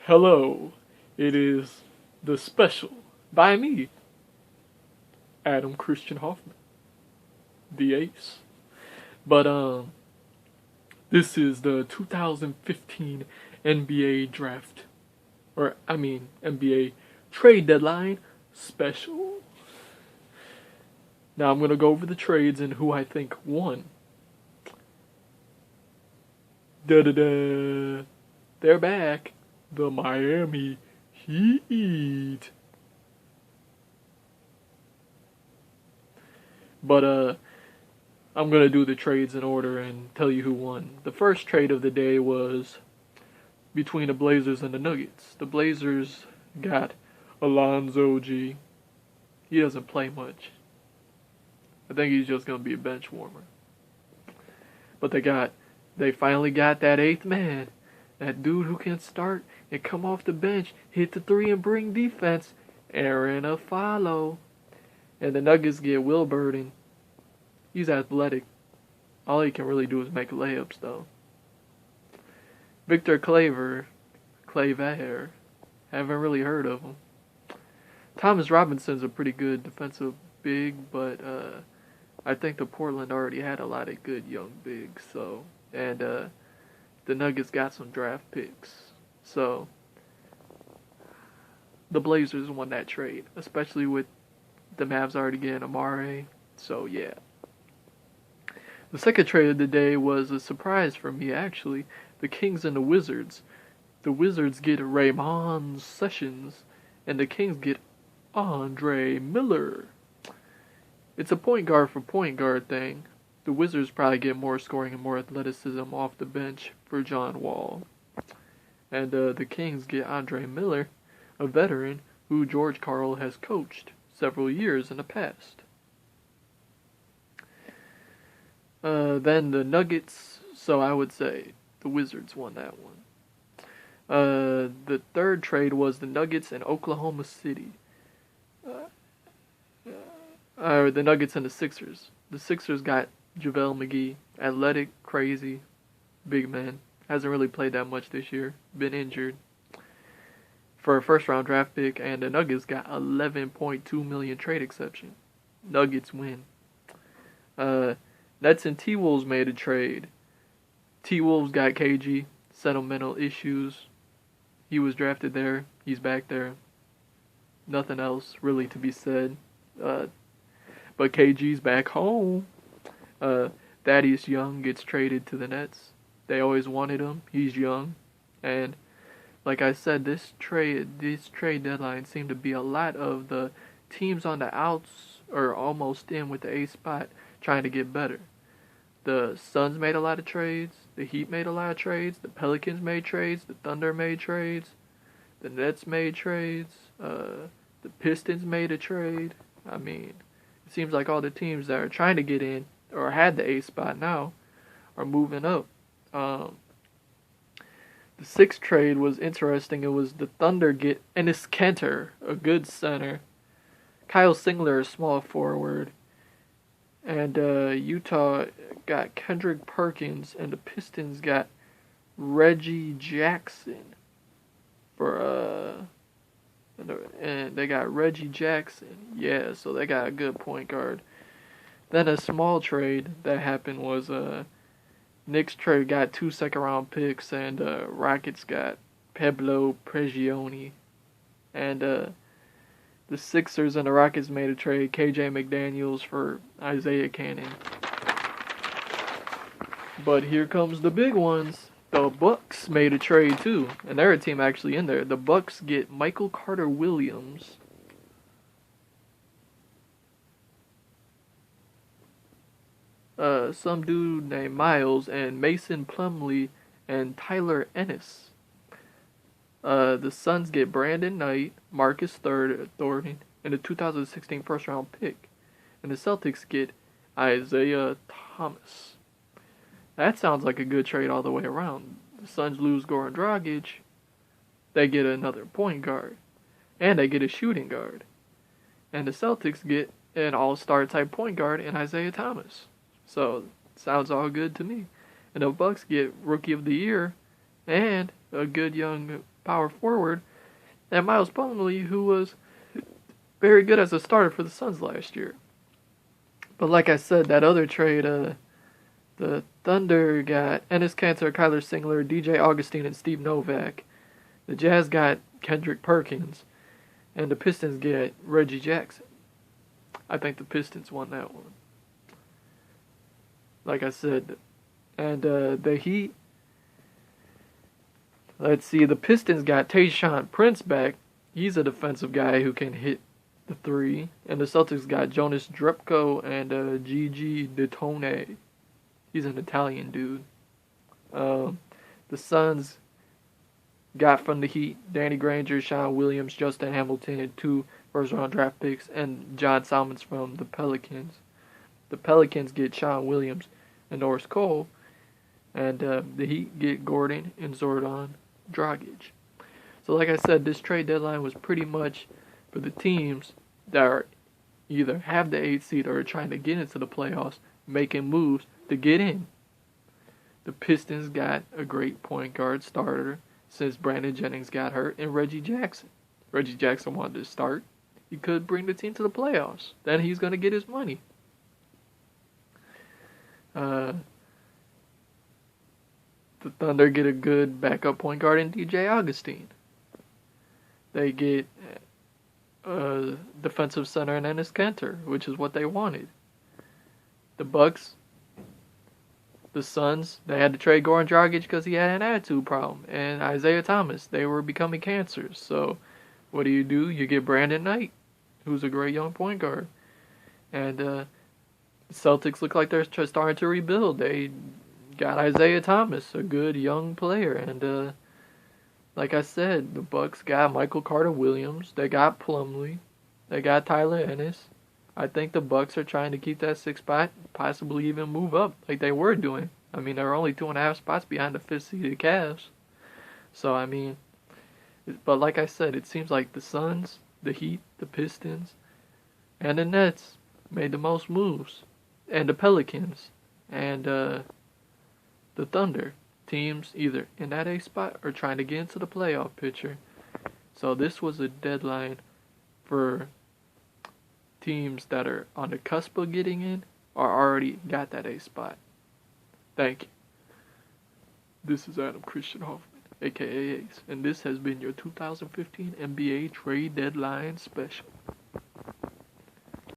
Hello, it is the special by me, Adam Christian Hoffman, the ace. But this is the 2015 NBA draft, NBA trade deadline special. Now I'm gonna go over the trades and who I think won. Da da da, they're back. The Miami Heat. But I'm gonna do the trades in order and tell you who won. The first trade of the day was between the Blazers and the Nuggets. The Blazers got Alonzo G. He doesn't play much. I think he's just gonna be a bench warmer. But they finally got that eighth man. That dude who can start and come off the bench, hit the three and bring defense. Aaron Afalo. And the Nuggets get Will Burden. He's athletic. All he can really do is make layups, though. Victor Claver. Haven't really heard of him. Thomas Robinson's a pretty good defensive big, but I think the Portland already had a lot of good young bigs, so. And the Nuggets got some draft picks. So, the Blazers won that trade, especially with the Mavs already getting Amare. So, yeah. The second trade of the day was a surprise for me, actually. The Kings and the Wizards. The Wizards get Raymond Sessions, and the Kings get Andre Miller. It's a point guard for point guard thing. The Wizards probably get more scoring and more athleticism off the bench for John Wall. And the Kings get Andre Miller, a veteran who George Karl has coached several years in the past. Then the Nuggets, so I would say the Wizards won that one. The third trade was the Nuggets and Oklahoma City. The Nuggets and the Sixers. The Sixers got JaVale McGee, athletic, crazy, big man. Hasn't really played that much this year. Been injured. For a first-round draft pick, and the Nuggets got $11.2 million trade exception. Nuggets win. Nets and T-Wolves made a trade. T-Wolves got KG, sentimental issues. He was drafted there. He's back there. Nothing else really to be said. But KG's back home. Thaddeus Young gets traded to the Nets. They always wanted him. He's young. And like I said, this trade deadline seemed to be a lot of the teams on the outs or almost in with the A spot trying to get better. The Suns made a lot of trades. The Heat made a lot of trades. The Pelicans made trades. The Thunder made trades. The Nets made trades. The Pistons made a trade. I mean, it seems like all the teams that are trying to get in or had the A spot now are moving up. The sixth trade was interesting. It was the Thunder get Enes Kanter, a good center. Kyle Singler, a small forward. And Utah got Kendrick Perkins, and the Pistons got Reggie Jackson. And they got Reggie Jackson. Yeah, so they got a good point guard. Then a small trade that happened was Knicks trade got 2 second-round picks, and Rockets got Pablo Prigioni. And the Sixers and the Rockets made a trade, KJ McDaniels for Isaiah Cannon. But here comes the big ones. The Bucks made a trade too, and they're a team actually in there. The Bucks get Michael Carter-Williams. Some dude named Miles, and Mason Plumlee, and Tyler Ennis. The Suns get Brandon Knight, Marcus Thornton, and a 2016 first-round pick. And the Celtics get Isaiah Thomas. That sounds like a good trade all the way around. The Suns lose Goran Dragic. They get another point guard. And they get a shooting guard. And the Celtics get an all-star type point guard in Isaiah Thomas. So, sounds all good to me. And the Bucks get Rookie of the Year and a good young power forward, and Miles Plumlee, who was very good as a starter for the Suns last year. But like I said, that other trade, the Thunder got Enes Kanter, Kyler Singler, DJ Augustine, and Steve Novak. The Jazz got Kendrick Perkins, and the Pistons get Reggie Jackson. I think the Pistons won that one. Like I said, and the Heat. Let's see, the Pistons got Tayshaun Prince back. He's a defensive guy who can hit the three. And the Celtics got Jonas Drepko and Gigi Detone. He's an Italian dude. The Suns got from the Heat Danny Granger, Sean Williams, Justin Hamilton, 2 first-round draft picks, and John Salmons from the Pelicans. The Pelicans get Sean Williams and Norris Cole, and the Heat get Gordon and Zordan Dragic. So like I said, this trade deadline was pretty much for the teams that are either have the 8th seed or are trying to get into the playoffs, making moves to get in. The Pistons got a great point guard starter since Brandon Jennings got hurt, and Reggie Jackson. Reggie Jackson wanted to start. He could bring the team to the playoffs. Then he's going to get his money. The Thunder get a good backup point guard in DJ Augustine. They get a defensive center in Enes Kanter, which is what they wanted. The Bucks, the Suns, they had to trade Goran Dragic because he had an attitude problem. And Isaiah Thomas, they were becoming cancers. So what do? You get Brandon Knight, who's a great young point guard. And the Celtics look like they're starting to rebuild. They got Isaiah Thomas, a good young player. And like I said, the Bucks got Michael Carter-Williams. They got Plumlee. They got Tyler Ennis. I think the Bucks are trying to keep that 6th spot, possibly even move up like they were doing. I mean, they're only 2.5 spots behind the 5th seeded Cavs. So, I mean, but like I said, it seems like the Suns, the Heat, the Pistons, and the Nets made the most moves. And the Pelicans and the Thunder. Teams either in that 8th spot or trying to get into the playoff picture. So this was a deadline for teams that are on the cusp of getting in or already got that 8th spot. Thank you. This is Adam Christian Hoffman, aka Ace, and this has been your 2015 NBA Trade Deadline Special.